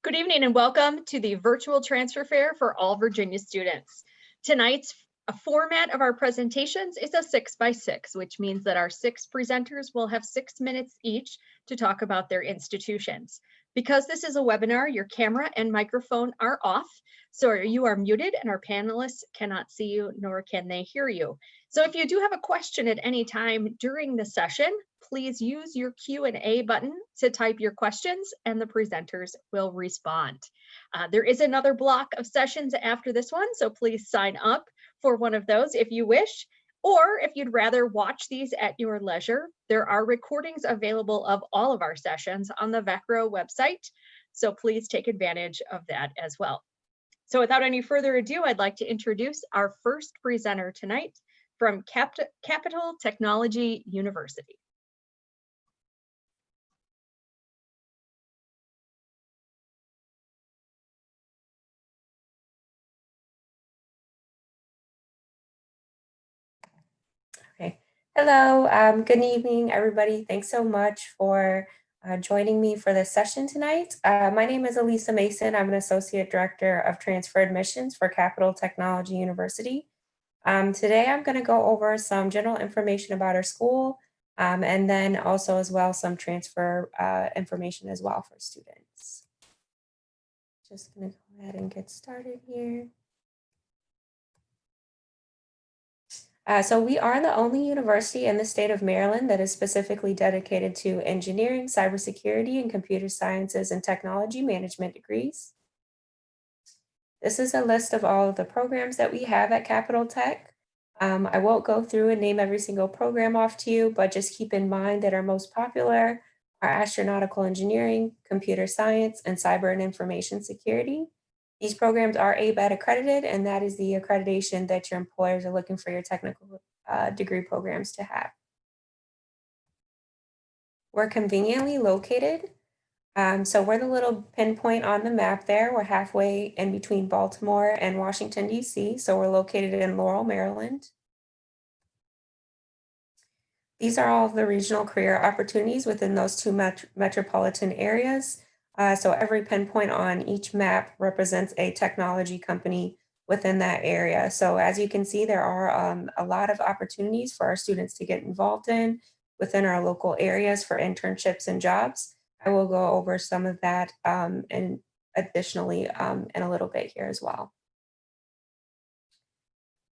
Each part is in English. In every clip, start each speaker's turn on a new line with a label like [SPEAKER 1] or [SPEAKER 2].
[SPEAKER 1] Good evening and welcome to the virtual transfer fair for all Virginia students. Tonight's format of our presentations is a 6x6, which means that our 6 presenters will have 6 minutes each to talk about their institutions. Because this is a webinar, your camera and microphone are off, so you are muted and our panelists cannot see you nor can they hear you. So if you do have a question at any time during the session, please use your Q&A button to type your questions and the presenters will respond. There is another block of sessions after this one, so please sign up for one of those if you wish, or if you'd rather watch these at your leisure, there are recordings available of all of our sessions on the VECRO website, so please take advantage of that as well. So without any further ado, I'd like to introduce our first presenter tonight from Capital Technology University.
[SPEAKER 2] Okay. Hello, good evening, everybody. Thanks so much for joining me for this session tonight. My name is Elisa Mason. I'm an Associate Director of Transfer Admissions for Capital Technology University. Today, I'm going to go over some general information about our school and then also as well some transfer information as well for students. Just going to go ahead and get started here. So we are the only university in the state of Maryland that is specifically dedicated to engineering, cybersecurity, and computer sciences and technology management degrees. This is a list of all of the programs that we have at Capital Tech. I won't go through and name every single program off to you, but just keep in mind that our most popular are astronautical engineering, computer science, and cyber and information security. These programs are ABET accredited, and that is the accreditation that your employers are looking for your technical degree programs to have. We're conveniently located. So we're the little pinpoint on the map there. We're halfway in between Baltimore and Washington, D.C. So we're located in Laurel, Maryland. These are all of the regional career opportunities within those two metropolitan areas. So every pinpoint on each map represents a technology company within that area. So as you can see, there are a lot of opportunities for our students to get involved in within our local areas for internships and jobs. I will go over some of that and additionally in a little bit here as well.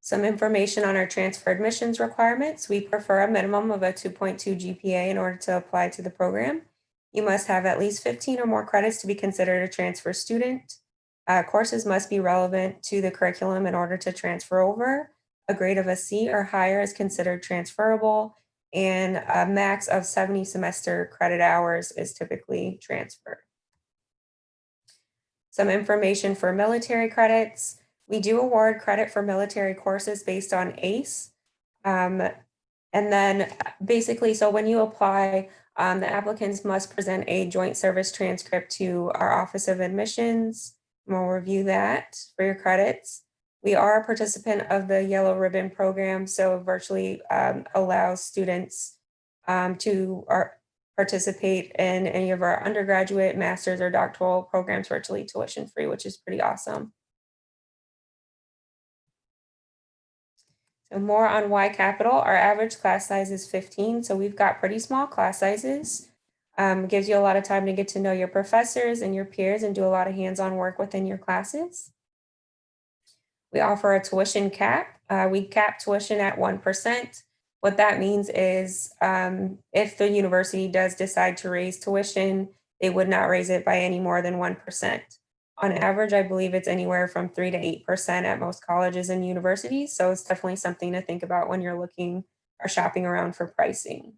[SPEAKER 2] Some information on our transfer admissions requirements. We prefer a minimum of a 2.2 GPA in order to apply to the program. You must have at least 15 or more credits to be considered a transfer student. Courses must be relevant to the curriculum in order to transfer over. A grade of a C or higher is considered transferable, and a max of 70 semester credit hours is typically transferred. Some information for military credits. We do award credit for military courses based on ACE. And then basically, so when you apply, the applicants must present a joint service transcript to our Office of Admissions. We'll review that for your credits. We are a participant of the Yellow Ribbon program, so virtually allows students to participate in any of our undergraduate, master's, or doctoral programs virtually tuition free, which is pretty awesome. So more on why Capital. Our average class size is 15, so we've got pretty small class sizes. Gives you a lot of time to get to know your professors and your peers and do a lot of hands-on work within your classes. We offer a tuition cap. We cap tuition at 1%. What that means is if the university does decide to raise tuition, they would not raise it by any more than 1%. On average, I believe it's anywhere from 3 to 8% at most colleges and universities. So it's definitely something to think about when you're looking or shopping around for pricing.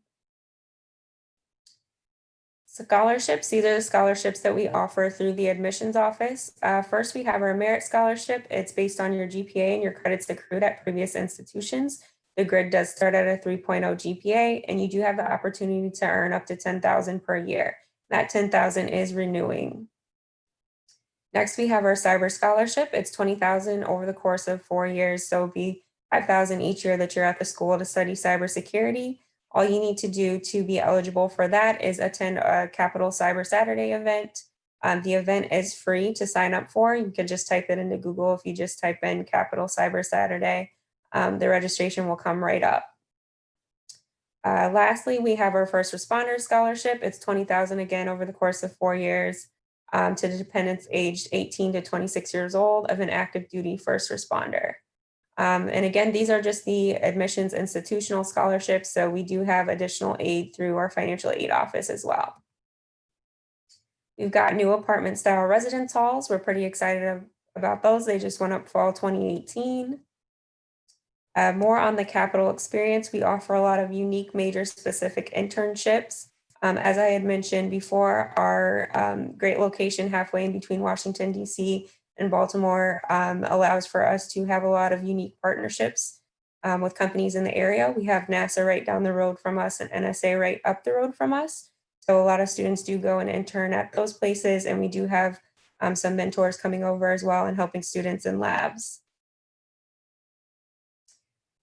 [SPEAKER 2] Scholarships, these are the scholarships that we offer through the admissions office. First, we have our merit scholarship. It's based on your GPA and your credits accrued at previous institutions. The grid does start at a 3.0 GPA, and you do have the opportunity to earn up to $10,000 per year. That $10,000 is renewing. Next, we have our cyber scholarship. It's $20,000 over the course of 4 years. So it'll be $5,000 each year that you're at the school to study cybersecurity. All you need to do to be eligible for that is attend a Capital Cyber Saturday event The event is free to sign up for. You can just type it into Google. If you just type in Capital Cyber Saturday, the registration will come right up. Lastly, we have our First Responders Scholarship. It's $20,000 again over the course of 4 years to the dependents aged 18 to 26 years old of an active duty first responder. And again, these are just the admissions institutional scholarships. So we do have additional aid through our financial aid office as well. We've got new apartment style residence halls. We're pretty excited about those. They just went up fall 2018. More on the capital experience, we offer a lot of unique major specific internships. As I had mentioned before, our great location halfway in between Washington, DC and Baltimore allows for us to have a lot of unique partnerships with companies in the area. We have NASA right down the road from us and NSA right up the road from us. So a lot of students do go and intern at those places, and we do have some mentors coming over as well and helping students in labs.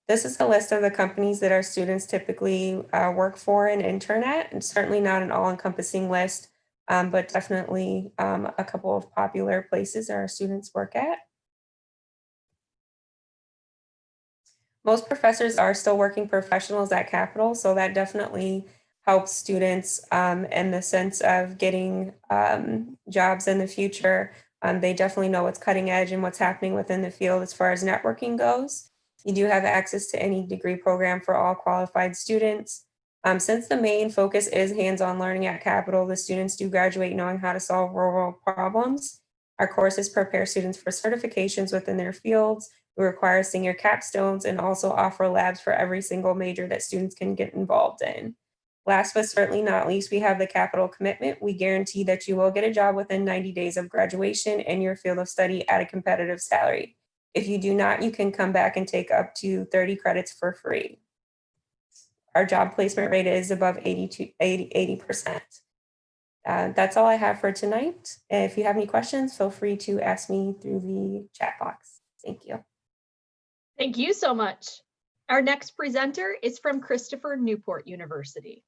[SPEAKER 2] This is a list of the companies that our students typically work for and intern at, and certainly not an all-encompassing list, but definitely a couple of popular places our students work at. Most professors are still working professionals at Capital, so that definitely helps students in the sense of getting jobs in the future. They definitely know what's cutting edge and what's happening within the field as far as networking goes. You do have access to any degree program for all qualified students. Since the main focus is hands-on learning at Capital, the students do graduate knowing how to solve real-world problems. Our courses prepare students for certifications within their fields. We require senior capstones and also offer labs for every single major that students can get involved in. Last but certainly not least, we have the Capital commitment. We guarantee that you will get a job within 90 days of graduation in your field of study at a competitive salary. If you do not, you can come back and take up to 30 credits for free. Our job placement rate is above 80%. That's all I have for tonight. If you have any questions, feel free to ask me through the chat box. Thank you.
[SPEAKER 1] Thank you so much. Our next presenter is from Newport University.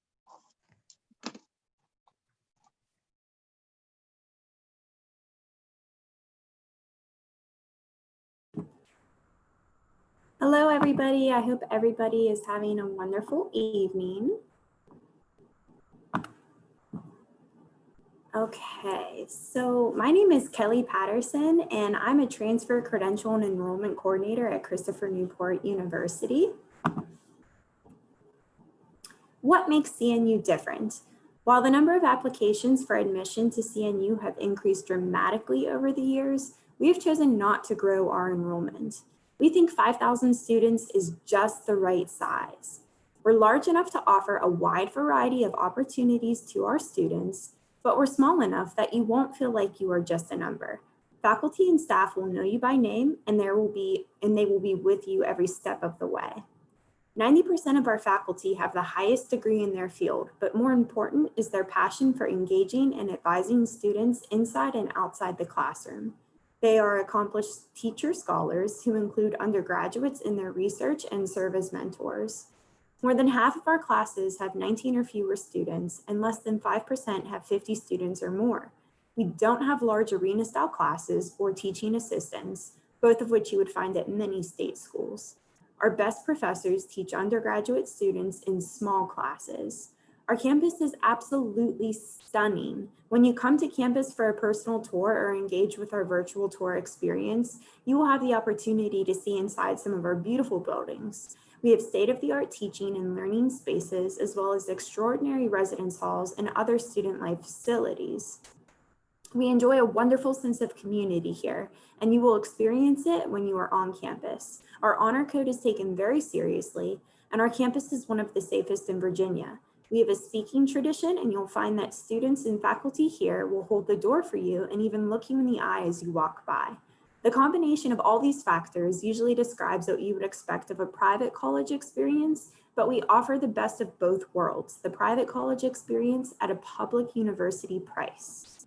[SPEAKER 3] Hello, everybody. I hope everybody is having a wonderful evening. Okay, so my name is Kelly Patterson, and I'm a transfer credential and enrollment coordinator at Newport University. What makes CNU different? While the number of applications for admission to CNU have increased dramatically over the years, we have chosen not to grow our enrollment. We think 5,000 students is just the right size. We're large enough to offer a wide variety of opportunities to our students, but we're small enough that you won't feel like you are just a number. Faculty and staff will know you by name, and they will be with you every step of the way. 90% of our faculty have the highest degree in their field, but more important is their passion for engaging and advising students inside and outside the classroom. They are accomplished teacher scholars who include undergraduates in their research and serve as mentors. More than half of our classes have 19 or fewer students, and less than 5% have 50 students or more. We don't have large arena-style classes or teaching assistants, both of which you would find at many state schools. Our best professors teach undergraduate students in small classes. Our campus is absolutely stunning. When you come to campus for a personal tour or engage with our virtual tour experience, you will have the opportunity to see inside some of our beautiful buildings. We have state-of-the-art teaching and learning spaces, as well as extraordinary residence halls and other student life facilities. We enjoy a wonderful sense of community here, and you will experience it when you are on campus. Our honor code is taken very seriously, and our campus is one of the safest in Virginia. We have a speaking tradition, and you'll find that students and faculty here will hold the door for you and even look you in the eye as you walk by. The combination of all these factors usually describes what you would expect of a private college experience, but we offer the best of both worlds, the private college experience at a public university price.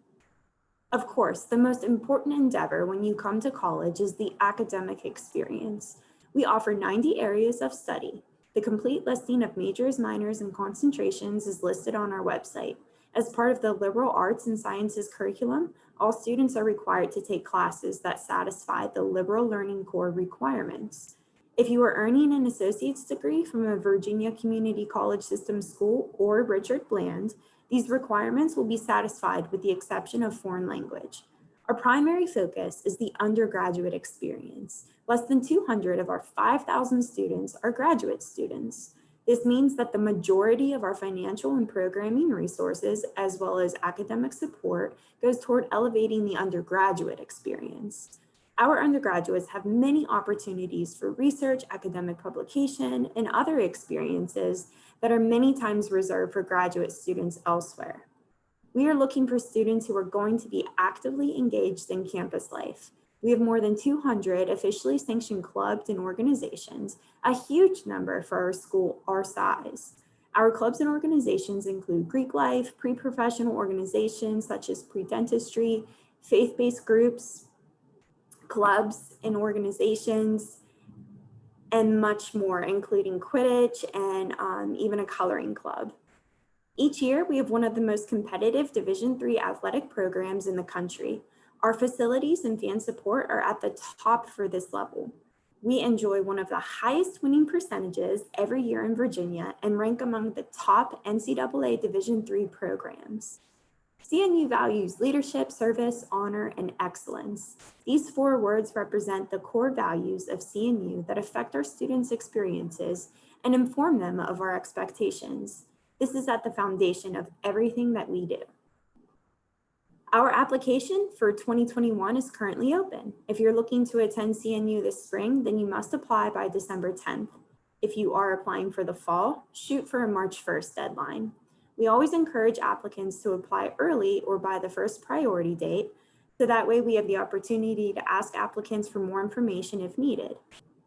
[SPEAKER 3] Of course, the most important endeavor when you come to college is the academic experience. We offer 90 areas of study. The complete listing of majors, minors, and concentrations is listed on our website. As part of the liberal arts and sciences curriculum, all students are required to take classes that satisfy the liberal learning core requirements. If you are earning an associate's degree from a Virginia Community College System school or Richard Bland, these requirements will be satisfied with the exception of foreign language. Our primary focus is the undergraduate experience. Less than 200 of our 5,000 students are graduate students. This means that the majority of our financial and programming resources, as well as academic support, goes toward elevating the undergraduate experience. Our undergraduates have many opportunities for research, academic publication, and other experiences that are many times reserved for graduate students elsewhere. We are looking for students who are going to be actively engaged in campus life. We have more than 200 officially sanctioned clubs and organizations, a huge number for a school our size. Our clubs and organizations include Greek life, pre-professional organizations such as pre-dentistry, faith-based groups, clubs and organizations, and much more, including Quidditch and even a coloring club. Each year, we have one of the most competitive Division III athletic programs in the country. Our facilities and fan support are at the top for this level. We enjoy one of the highest winning percentages every year in Virginia and rank among the top NCAA Division III programs. CNU values leadership, service, honor, and excellence. These 4 words represent the core values of CNU that affect our students' experiences and inform them of our expectations. This is at the foundation of everything that we do. Our application for 2021 is currently open. If you're looking to attend CNU this spring, then you must apply by December 10th. If you are applying for the fall, shoot for a March 1st deadline. We always encourage applicants to apply early or by the first priority date, so that way we have the opportunity to ask applicants for more information if needed.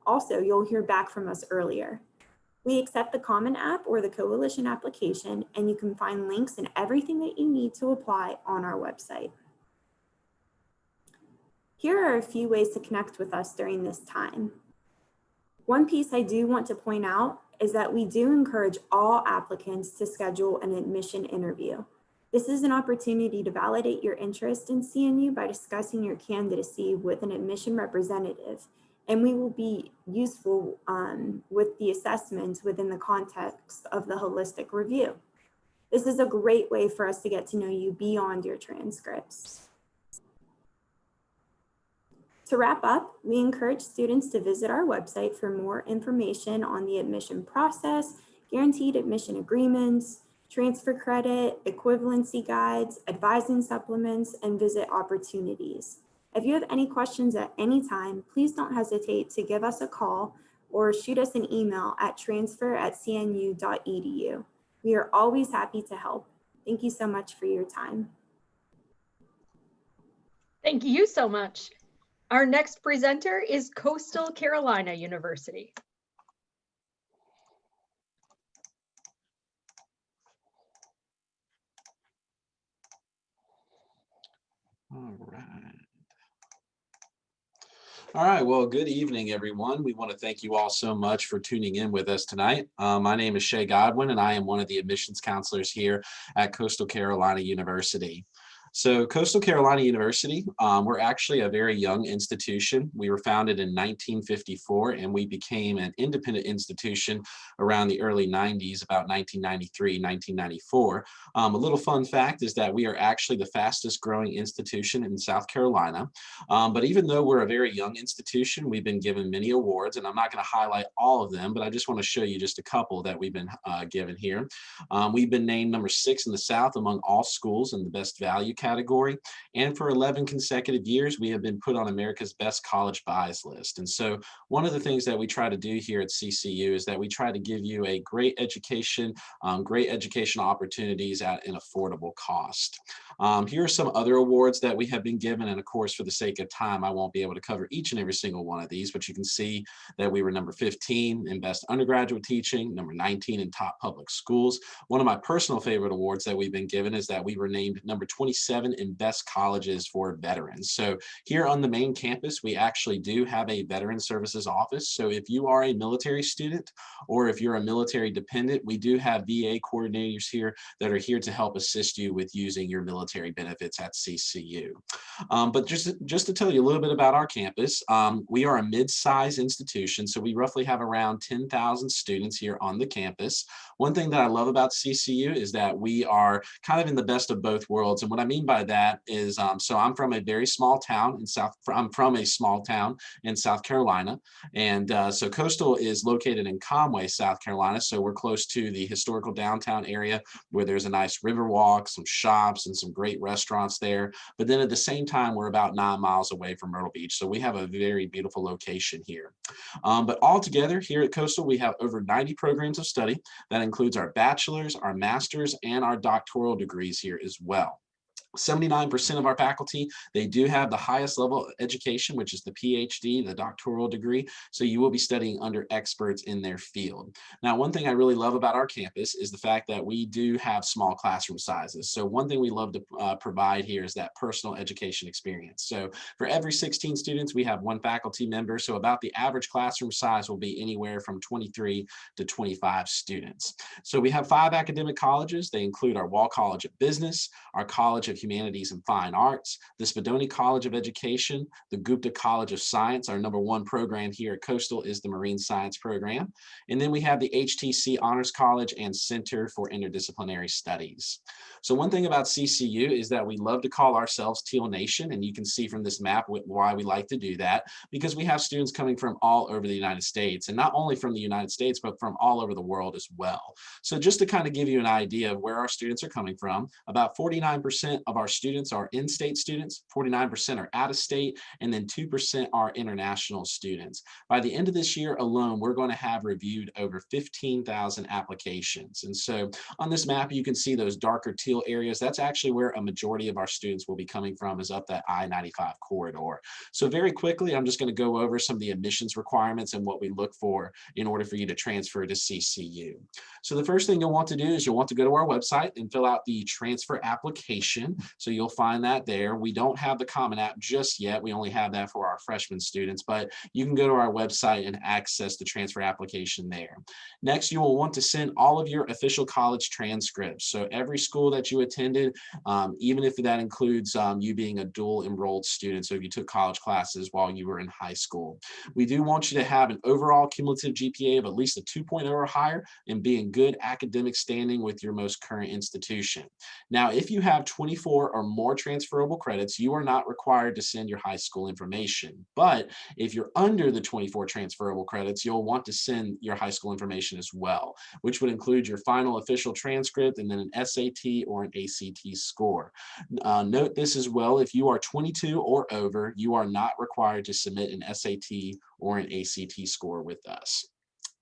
[SPEAKER 3] Also, you'll hear back from us earlier. We accept the Common App or the Coalition application, and you can find links and everything that you need to apply on our website. Here are a few ways to connect with us during this time. One piece I do want to point out is that we do encourage all applicants to schedule an admission interview. This is an opportunity to validate your interest in CNU by discussing your candidacy with an admission representative, and we will be useful with the assessments within the context of the holistic review. This is a great way for us to get to know you beyond your transcripts. To wrap up, we encourage students to visit our website for more information on the admission process, guaranteed admission agreements, transfer credit, equivalency guides, advising supplements, and visit opportunities. If you have any questions at any time, please don't hesitate to give us a call or shoot us an email at transfer@cnu.edu. We are always happy to help. Thank you so much for your time.
[SPEAKER 1] Thank you so much. Our next presenter is Coastal Carolina University.
[SPEAKER 4] All right, well, good evening, everyone. We want to thank you all so much for tuning in with us tonight. My name is Shay Godwin, and I am one of the admissions counselors here at Coastal Carolina University. So Coastal Carolina University, we're actually a very young institution. We were founded in 1954, and we became an independent institution around the early 90s, about 1993, 1994. A little fun fact is that we are actually the fastest growing institution in South Carolina. But even though we're a very young institution, we've been given many awards, and I'm not going to highlight all of them, but I just want to show you just a couple that we've been given here. We've been named number 6 in the South among all schools in the best value category. And for 11 consecutive years, we have been put on America's Best College Buys list. And so one of the things that we try to do here at CCU is that we try to give you a great education, great educational opportunities at an affordable cost. Here are some other awards that we have been given. And of course, for the sake of time, I won't be able to cover each and every single one of these, but you can see that we were number 15 in Best Undergraduate Teaching, number 19 in Top Public Schools. One of my personal favorite awards that we've been given is that we were named number 27 27 and best colleges for veterans. So here on the main campus, we actually do have a veteran services office. So if you are a military student or if you're a military dependent, we do have VA coordinators here that are here to help assist you with using your military benefits at CCU. But just to tell you a little bit about our campus, we are a mid-sized institution, so we roughly have around 10,000 students here on the campus. One thing that I love about CCU is that we are kind of in the best of both worlds, and what I mean by that is, so I'm from a very small town in South Carolina, and so Coastal is located in Conway, South Carolina, so we're close to the historical downtown area where there's a nice river walk, some shops, and some great restaurants there. But then at the same time, we're about 9 miles away from Myrtle Beach, so we have a very beautiful location here. But altogether here at Coastal, we have over 90 programs of study. That includes our bachelor's, our master's, and our doctoral degrees here as well. 79% of our faculty, they do have the highest level of education, which is the PhD, the doctoral degree. So you will be studying under experts in their field. Now, one thing I really love about our campus is the fact that we do have small classroom sizes. So one thing we love to provide here is that personal education experience. So for every 16 students, we have one faculty member. So about the average classroom size will be anywhere from 23 to 25 students. So we have 5 academic colleges. They include our Wall College of Business, our College of Humanities and Fine Arts, the Spadoni College of Education, the Gupta College of Science. Our #1 program here at Coastal is the Marine Science program. And then we have the HTC Honors College and Center for Interdisciplinary Studies. So one thing about CCU is that we love to call ourselves Teal Nation, and you can see from this map why we like to do that, because we have students coming from all over the United States, and not only from the United States, but from all over the world as well. So just to kind of give you an idea of where our students are coming from, about 49% of our students are in-state students, 49% are out-of-state, and then 2% are international students. By the end of this year alone, we're going to have reviewed over 15,000 applications. And so on this map, you can see those darker teal areas. That's actually where a majority of our students will be coming from, is up that I-95 corridor. So very quickly, I'm just going to go over some of the admissions requirements and what we look for in order for you to transfer to CCU. So the first thing you'll want to do is you'll want to go to our website and fill out the transfer application. So you'll find that there. We don't have the Common App just yet. We only have that for our freshman students, but you can go to our website and access the transfer application there. Next, you will want to send all of your official college transcripts. So every school that you attended, even if that includes you being a dual enrolled student, so if you took college classes while you were in high school. We do want you to have an overall cumulative GPA of at least a 2.0 or higher and be in good academic standing with your most current institution. Now, if you have 24 or more transferable credits, you are not required to send your high school information. But if you're under the 24 transferable credits, you'll want to send your high school information as well, which would include your final official transcript and then an SAT or an ACT score. Note this as well, if you are 22 or over, you are not required to submit an SAT or an ACT score with us.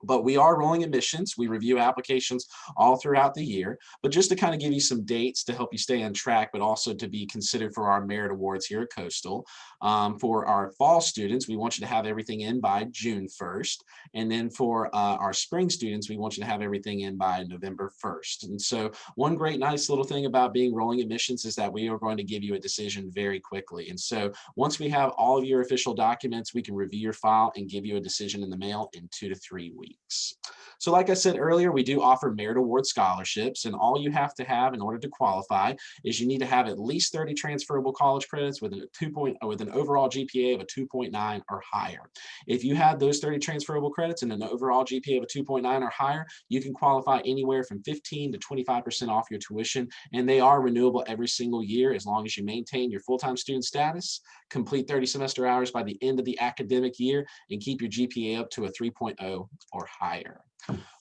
[SPEAKER 4] But we are rolling admissions. We review applications all throughout the year. But just to kind of give you some dates to help you stay on track, but also to be considered for our merit awards here at Coastal. For our fall students, we want you to have everything in by June 1st. And then for our spring students, we want you to have everything in by November 1st. And so one great nice little thing about being rolling admissions is that we are going to give you a decision very quickly. And so once we have all of your official documents, we can review your file and give you a decision in the mail in 2 to 3 weeks. So like I said earlier, we do offer merit award scholarships, and all you have to have in order to qualify is you need to have at least 30 transferable college credits with an overall GPA of a 2.9 or higher. If you have those 30 transferable credits and an overall GPA of a 2.9 or higher, you can qualify anywhere from 15 to 25% off your tuition, and they are renewable every single year as long as you maintain your full-time student status, complete 30 semester hours by the end of the academic year, and keep your GPA up to a 3.0 or higher.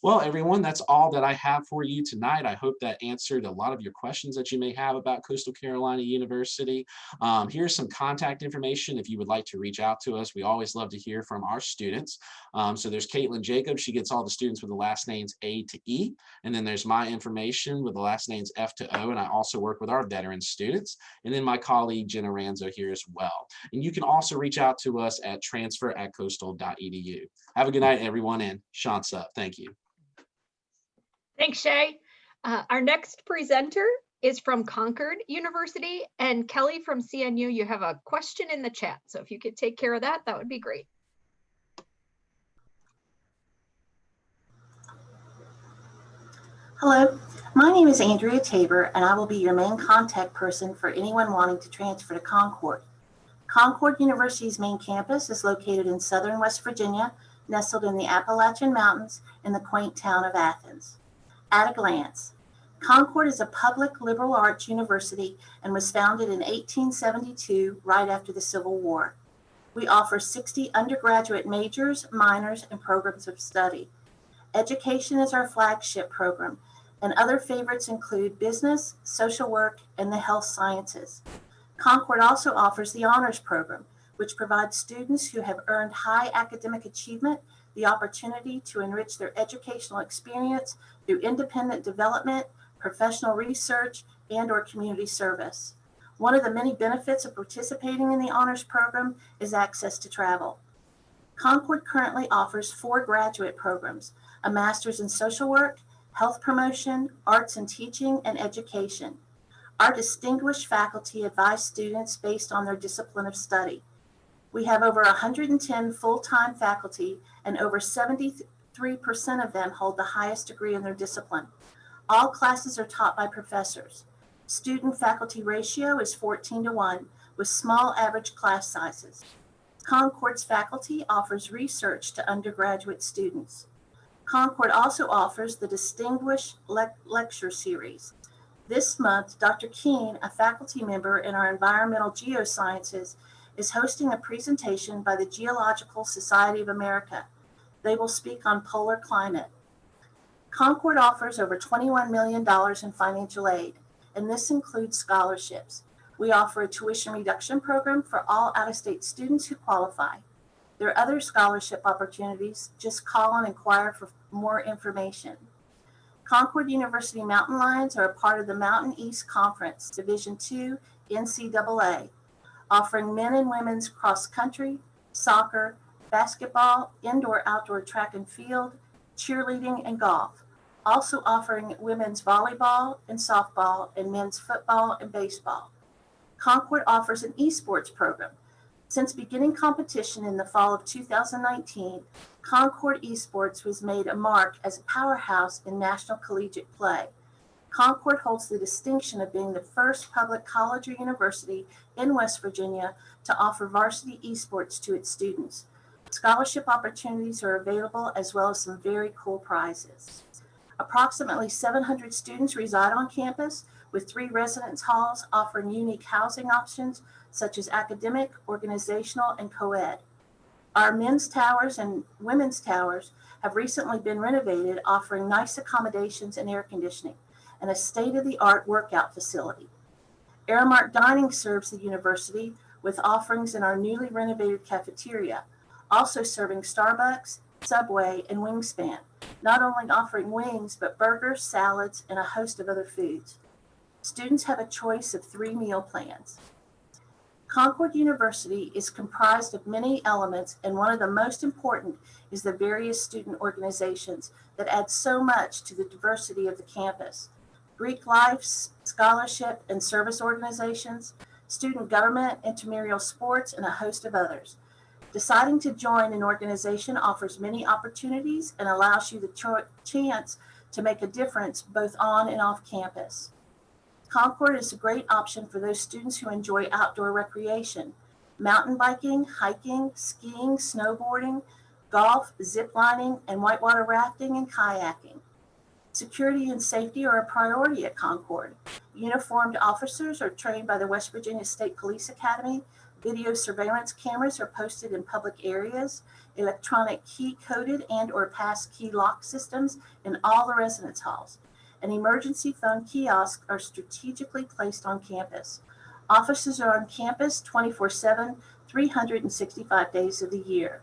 [SPEAKER 4] Well, everyone, that's all that I have for you tonight. I hope that answered a lot of your questions that you may have about Coastal Carolina University. Here's some contact information if you would like to reach out to us. We always love to hear from our students. So there's Caitlin Jacobs. She gets all the students with the last names A to E. And then there's my information with the last names F to O. And I also work with our veteran students. And then my colleague Jenna Ranzo here as well. And you can also reach out to us at transfer@coastal.edu. Have a good night, everyone, and chance up. Thank you.
[SPEAKER 1] Thanks, Shay. Our next presenter is from Concord University, and Kelly from CNU, you have a question in the chat. So if you could take care of that, that would be great.
[SPEAKER 5] Hello, my name is Andrea Tabor, and I will be your main contact person for anyone wanting to transfer to Concord. Concord University's main campus is located in southern West Virginia, nestled in the Appalachian Mountains in the quaint town of Athens. At a glance, Concord is a public liberal arts university and was founded in 1872, right after the Civil War. We offer 60 undergraduate majors, minors, and programs of study. Education is our flagship program, and other favorites include business, social work, and the health sciences. Concord also offers the honors program, which provides students who have earned high academic achievement the opportunity to enrich their educational experience through independent development, professional research, and/or community service. One of the many benefits of participating in the honors program is access to travel. Concord currently offers 4 graduate programs: a master's in social work, health promotion, arts and teaching, and education. Our distinguished faculty advise students based on their discipline of study. We have over 110 full-time faculty, and over 73% of them hold the highest degree in their discipline. All classes are taught by professors. Student-faculty ratio is 14:1, with small average class sizes. Concord's faculty offers research to undergraduate students. Concord also offers the Distinguished Lecture Series. This month, Dr. Keene, a faculty member in our Environmental Geosciences, is hosting a presentation by the Geological Society of America. They will speak on polar climate. Concord offers over $21 million in financial aid, and this includes scholarships. We offer a tuition reduction program for all out-of-state students who qualify. There are other scholarship opportunities. Just call and inquire for more information. Concord University Mountain Lions are a part of the Mountain East Conference, Division II NCAA, offering men and women's cross-country, soccer, basketball, indoor-outdoor track and field, cheerleading, and golf. Also offering women's volleyball and softball and men's football and baseball. Concord offers an esports program. Since beginning competition in the fall of 2019, Concord Esports was made a mark as a powerhouse in national collegiate play. Concord holds the distinction of being the first public college or university in West Virginia to offer varsity esports to its students. Scholarship opportunities are available, as well as some very cool prizes. Approximately 700 students reside on campus, with 3 residence halls offering unique housing options such as academic, organizational, and co-ed. Our men's towers and women's towers have recently been renovated, offering nice accommodations and air conditioning, and a state-of-the-art workout facility. Aramark Dining serves the university with offerings in our newly renovated cafeteria, also serving Starbucks, Subway, and Wingspan, not only offering wings, but burgers, salads, and a host of other foods. Students have a choice of 3 meal plans. Concord University is comprised of many elements, and one of the most important is the various student organizations that add so much to the diversity of the campus. Greek life, scholarship, and service organizations, student government, intramural sports, and a host of others. Deciding to join an organization offers many opportunities and allows you the chance to make a difference both on and off campus. Concord is a great option for those students who enjoy outdoor recreation: mountain biking, hiking, skiing, snowboarding, golf, zip lining, and whitewater rafting and kayaking. Security and safety are a priority at Concord. Uniformed officers are trained by the West Virginia State Police Academy. Video surveillance cameras are posted in public areas. Electronic key-coded and/or pass-key lock systems in all the residence halls. And emergency phone kiosks are strategically placed on campus. Officers are on campus 24/7, 365 days of the year.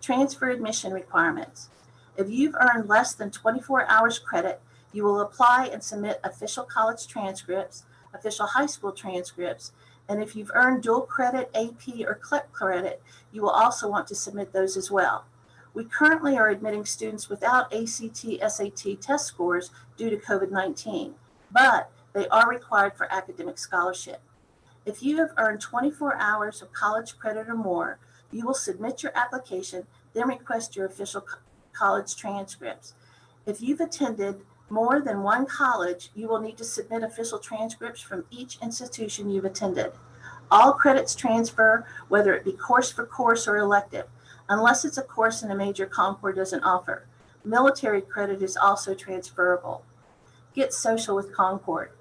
[SPEAKER 5] Transfer admission requirements. If you've earned less than 24 hours credit, you will apply and submit official college transcripts, official high school transcripts, and if you've earned dual credit, AP, or CLEP credit, you will also want to submit those as well. We currently are admitting students without ACT, SAT test scores due to COVID-19, but They are required for academic scholarship. If you have earned 24 hours of college credit or more, you will submit your application, then request your official college transcripts. If you've attended more than one college, you will need to submit official transcripts from each institution you've attended. All credits transfer, whether it be course for course or elective, unless it's a course in a major Concord doesn't offer. Military credit is also transferable. Get social with Concord.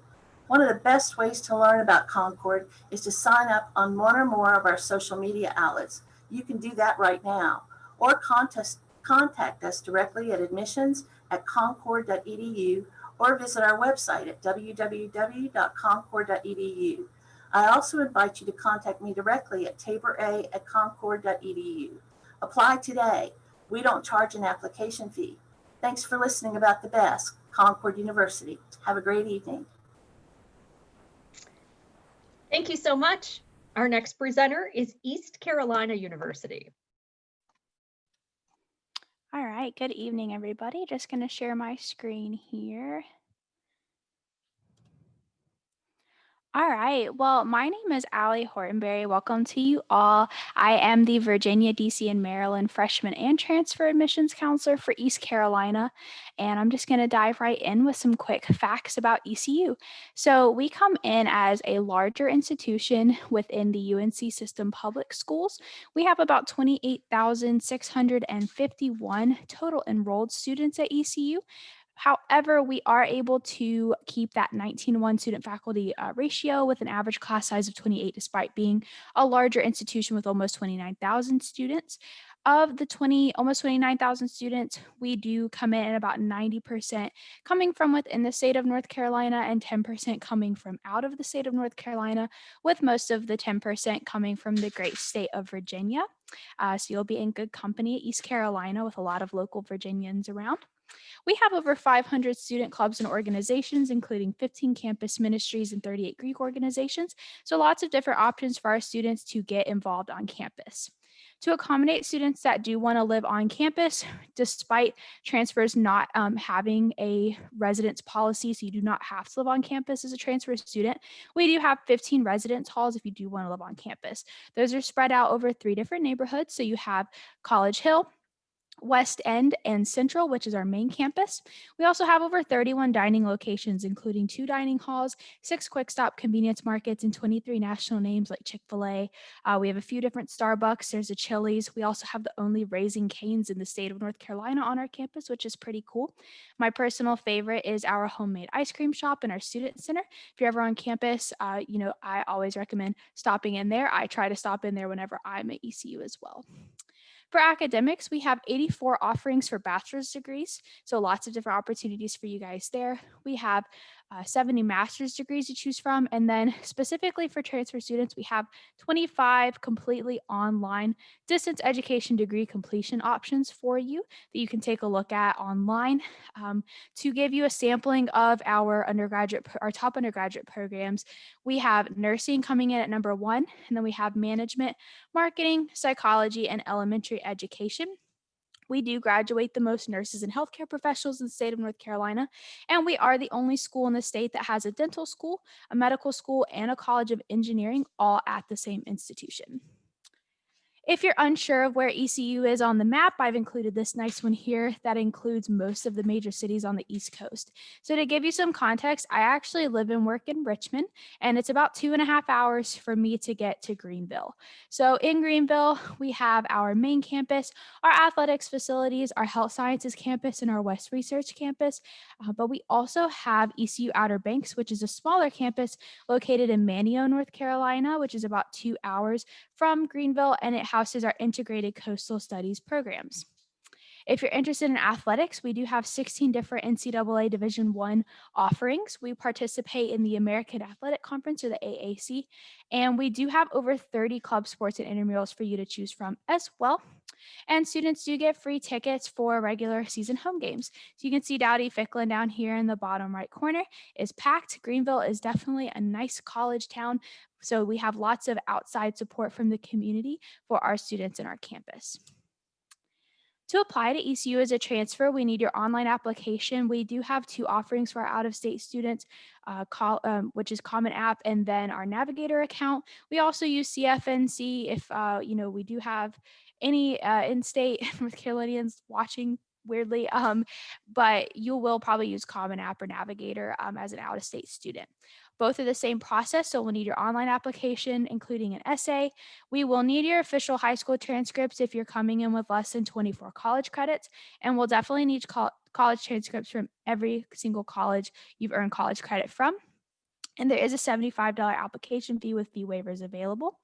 [SPEAKER 5] One of the best ways to learn about Concord is to sign up on one or more of our social media outlets. You can do that right now, or contact us directly at admissions@concord.edu or visit our website at www.concord.edu. I also invite you to contact me directly at tabora@concord.edu. Apply today. We don't charge an application fee. Thanks for listening about the best, Concord University. Have a great evening.
[SPEAKER 1] Thank you so much. Our next presenter is East Carolina University.
[SPEAKER 6] All right, good evening, everybody. Just going to share my screen here. All right, well, my name is Allie Hortonberry. Welcome to you all. I am the Virginia, DC, and Maryland freshman and transfer admissions counselor for East Carolina. And I'm just going to dive right in with some quick facts about ECU. So we come in as a larger institution within the UNC system public schools. We have about 28,651 total enrolled students at ECU. However, we are able to keep that 19:1 student faculty ratio with an average class size of 28, despite being a larger institution with almost 29,000 students. Of the almost 29,000 students, we do come in at about 90% coming from within the state of North Carolina and 10% coming from out of the state of North Carolina, with most of the 10% coming from the great state of Virginia. So you'll be in good company at East Carolina with a lot of local Virginians around. We have over 500 student clubs and organizations, including 15 campus ministries and 38 Greek organizations. So lots of different options for our students to get involved on campus. To accommodate students that do want to live on campus, despite transfers not having a residence policy, so you do not have to live on campus as a transfer student, we do have 15 residence halls if you do want to live on campus. Those are spread out over 3 different neighborhoods. So you have College Hill, West End, and Central, which is our main campus. We also have over 31 dining locations, including 2 dining halls, 6 quick stop convenience markets, and 23 national names like Chick-fil-A. We have a few different Starbucks. There's a Chili's. We also have the only Raising Cane's in the state of North Carolina on our campus, which is pretty cool. My personal favorite is our homemade ice cream shop in our student center. If you're ever on campus, I always recommend stopping in there. I try to stop in there whenever I'm at ECU as well. For academics, we have 84 offerings for bachelor's degrees, so lots of different opportunities for you guys there. We have 70 master's degrees to choose from, and then specifically for transfer students, we have 25 completely online distance education degree completion options for you that you can take a look at online. To give you a sampling of our top undergraduate programs, we have nursing coming in at number 1, and then we have management, marketing, psychology, and elementary education. We do graduate the most nurses and healthcare professionals in the state of North Carolina, and we are the only school in the state that has a dental school, a medical school, and a college of engineering all at the same institution. If you're unsure of where ECU is on the map, I've included this nice one here that includes most of the major cities on the East Coast. So to give you some context, I actually live and work in Richmond, and it's about 2.5 hours for me to get to Greenville. So in Greenville, we have our main campus, our athletics facilities, our health sciences campus, and our West Research campus. But we also have ECU Outer Banks, which is a smaller campus located in Manteo, North Carolina, which is about 2 hours from Greenville, and it houses our integrated coastal studies programs. If you're interested in athletics, we do have 16 different NCAA Division I offerings. We participate in the American Athletic Conference, or the AAC, and we do have over 30 club sports and intramurals for you to choose from as well. And students do get free tickets for regular season home games. So you can see Dowdy Ficklin down here in the bottom right corner is packed. Greenville is definitely a nice college town, so we have lots of outside support from the community for our students in our campus. To apply to ECU as a transfer, we need your online application. We do have 2 offerings for our out-of-state students, which is Common App and then our Navigator account. We also use CFNC if we do have any in-state North Carolinians watching weirdly, but you will probably use Common App or Navigator as an out-of-state student. Both are the same process, so we'll need your online application, including an essay. We will need your official high school transcripts if you're coming in with less than 24 college credits, and we'll definitely need college transcripts from every single college you've earned college credit from. And there is a $75 application fee with fee waivers available.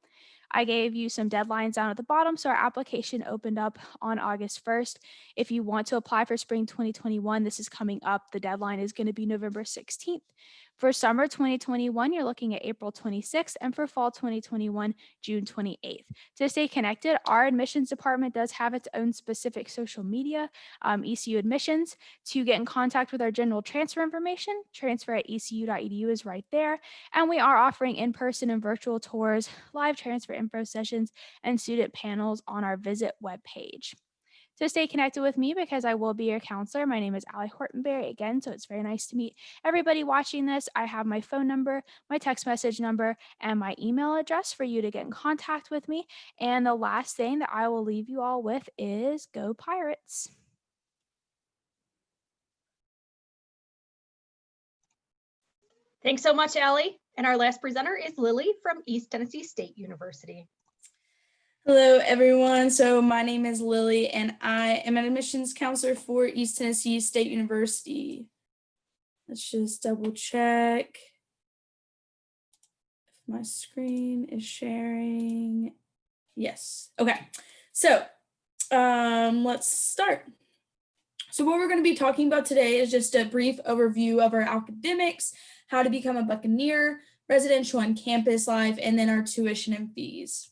[SPEAKER 6] I gave you some deadlines down at the bottom, so our application opened up on August 1st. If you want to apply for spring 2021, this is coming up. The deadline is going to be November 16th. For summer 2021, you're looking at April 26th, and for fall 2021, June 28th. To stay connected, our admissions department does have its own specific social media, ECU Admissions. To get in contact with our general transfer information, transfer@ecu.edu is right there. And we are offering in-person and virtual tours, live transfer info sessions, and student panels on our visit webpage. So stay connected with me because I will be your counselor. My name is Allie Hortonberry again, so it's very nice to meet everybody watching this. I have my phone number, my text message number, and my email address for you to get in contact with me. And the last thing that I will leave you all with is go Pirates.
[SPEAKER 1] Thanks so much, Allie. And our last presenter is Lily from East Tennessee State University.
[SPEAKER 7] Hello, everyone. So my name is Lily, and I am an admissions counselor for East Tennessee State University. Let's just double check if my screen is sharing. Yes. Okay. So let's start. So what we're going to be talking about today is just a brief overview of our academics, how to become a Buccaneer, residential and campus life, and then our tuition and fees.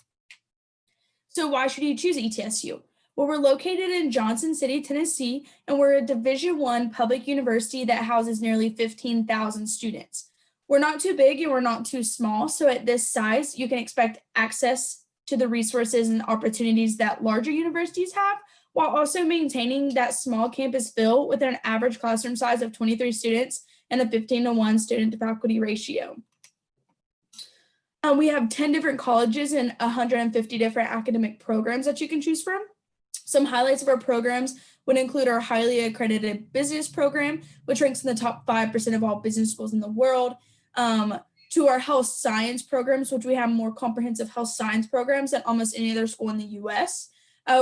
[SPEAKER 7] So why should you choose ETSU? Well, we're located in Johnson City, Tennessee, and we're a Division I public university that houses nearly 15,000 students. We're not too big and we're not too small, so at this size, you can expect access to the resources and opportunities that larger universities have, while also maintaining that small campus feel with an average classroom size of 23 students and a 15-to-1 student-to-faculty ratio. We have 10 different colleges and 150 different academic programs that you can choose from. Some highlights of our programs would include our highly accredited business program, which ranks in the top 5% of all business schools in the world, to our health science programs, which we have more comprehensive health science programs than almost any other school in the US.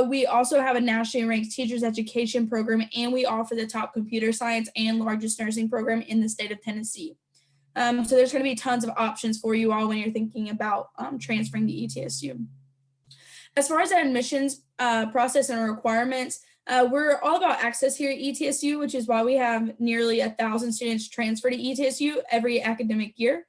[SPEAKER 7] We also have a nationally ranked teachers education program, and we offer the top computer science and largest nursing program in the state of Tennessee. So there's going to be tons of options for you all when you're thinking about transferring to ETSU. As far as the admissions process and requirements, we're all about access here at ETSU, which is why we have nearly 1,000 students transfer to ETSU every academic year.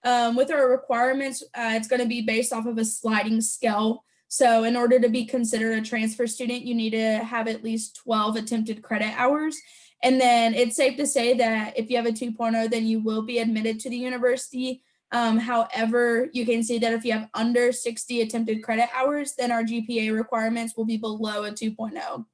[SPEAKER 7] With our requirements, it's going to be based off of a sliding scale. So in order to be considered a transfer student, you need to have at least 12 attempted credit hours. And then it's safe to say that if you have a 2.0, then you will be admitted to the university. However, you can see that if you have under 60 attempted credit hours, then our GPA requirements will be below a 2.0.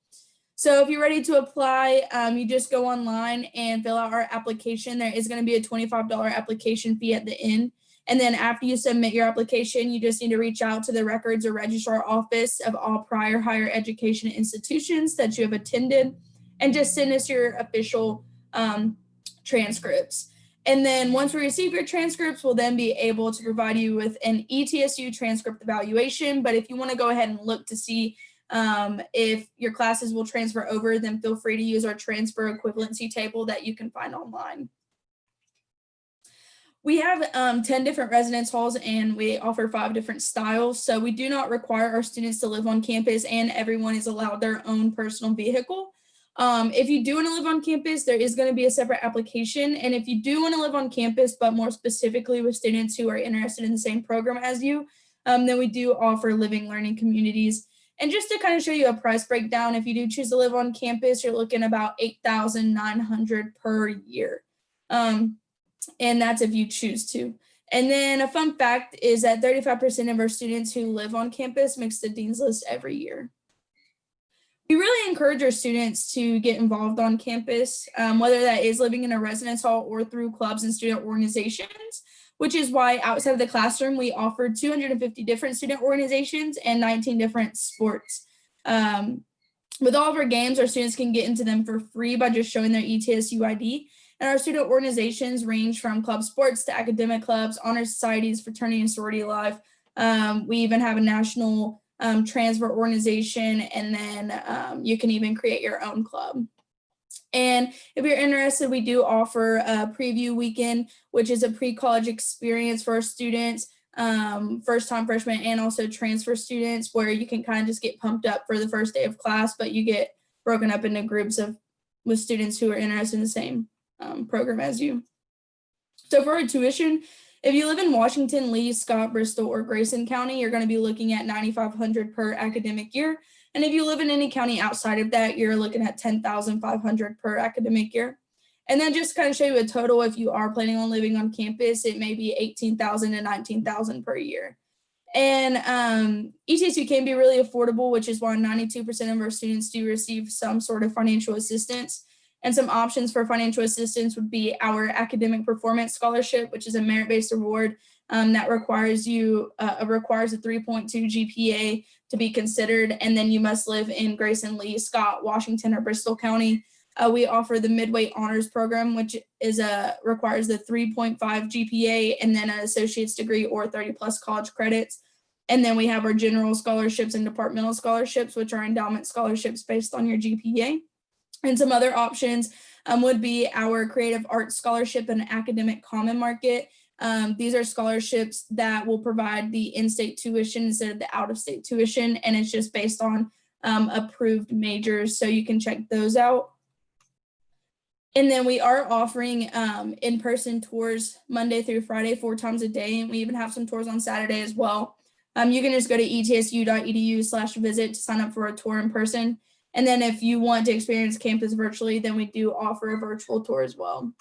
[SPEAKER 7] So if you're ready to apply, you just go online and fill out our application. There is going to be a $25 application fee at the end. And then after you submit your application, you just need to reach out to the records or registrar office of all prior higher education institutions that you have attended, and just send us your official transcripts. And then once we receive your transcripts, we'll then be able to provide you with an ETSU transcript evaluation. But if you want to go ahead and look to see if your classes will transfer over, then feel free to use our transfer equivalency table that you can find online. We have 10 different residence halls, and we offer 5 different styles. So we do not require our students to live on campus, and everyone is allowed their own personal vehicle. If you do want to live on campus, there is going to be a separate application. And if you do want to live on campus, but more specifically with students who are interested in the same program as you, then we do offer living learning communities. And just to kind of show you a price breakdown, if you do choose to live on campus, you're looking about $8,900 per year. And that's if you choose to. And then a fun fact is that 35% of our students who live on campus makes the Dean's List every year. We really encourage our students to get involved on campus, whether that is living in a residence hall or through clubs and student organizations, which is why outside of the classroom, we offer 250 different student organizations and 19 different sports. With all of our games, our students can get into them for free by just showing their ETSU ID. And our student organizations range from club sports to academic clubs, honor societies, fraternity and sorority life. We even have a national transfer organization, and then you can even create your own club. And if you're interested, we do offer a preview weekend, which is a pre-college experience for our students, first-time freshmen and also transfer students, where you can kind of just get pumped up for the first day of class, but you get broken up into groups with students who are interested in the same program as you. So for our tuition, if you live in Washington, Lee, Scott, Bristol, or Grayson County, you're going to be looking at $9,500 per academic year. And if you live in any county outside of that, you're looking at $10,500 per academic year. And then just kind of show you a total, if you are planning on living on campus, it may be $18,000 to $19,000 per year. And ETSU can be really affordable, which is why 92% of our students do receive some sort of financial assistance. And some options for financial assistance would be our academic performance scholarship, which is a merit-based award that requires a 3.2 GPA to be considered, and then you must live in Grayson, Lee, Scott, Washington, or Bristol County. We offer the Midway Honors Program, which is requires the 3.5 GPA and then an associate's degree or 30+ college credits. And then we have our general scholarships and departmental scholarships, which are endowment scholarships based on your GPA. And some other options would be our creative arts scholarship and academic common market. These are scholarships that will provide the in-state tuition instead of the out-of-state tuition, and it's just based on approved majors, so you can check those out. And then we are offering in-person tours Monday through Friday, 4 times a day, and we even have some tours on Saturday as well. You can just go to etsu.edu/visit to sign up for a tour in person. And then if you want to experience campus virtually, then we do offer a virtual tour as well.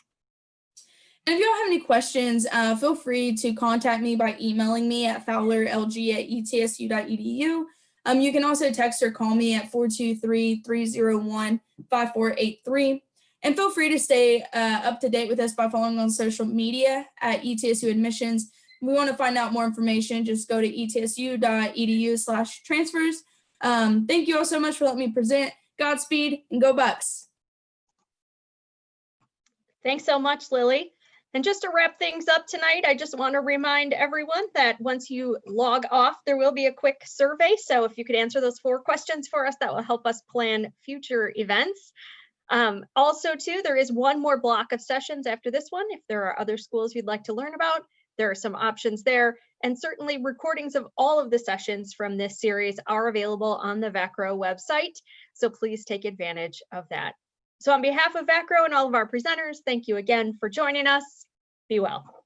[SPEAKER 7] And if you all have any questions, feel free to contact me by emailing me at fowlerlg@etsu.edu. You can also text or call me at 423-301-5483. And feel free to stay up to date with us by following on social media at ETSU Admissions. If we want to find out more information, just go to etsu.edu/transfers. Thank you all so much for letting me present. Godspeed and go Bucks.
[SPEAKER 1] Thanks so much, Lily. And just to wrap things up tonight, I just want to remind everyone that once you log off, there will be a quick survey. So if you could answer those 4 questions for us, that will help us plan future events. Also, too, there is one more block of sessions after this one. If there are other schools you'd like to learn about, there are some options there. And certainly recordings of all of the sessions from this series are available on the VACRO website. So please take advantage of that. So on behalf of VACRO and all of our presenters, thank you again for joining us. Be well.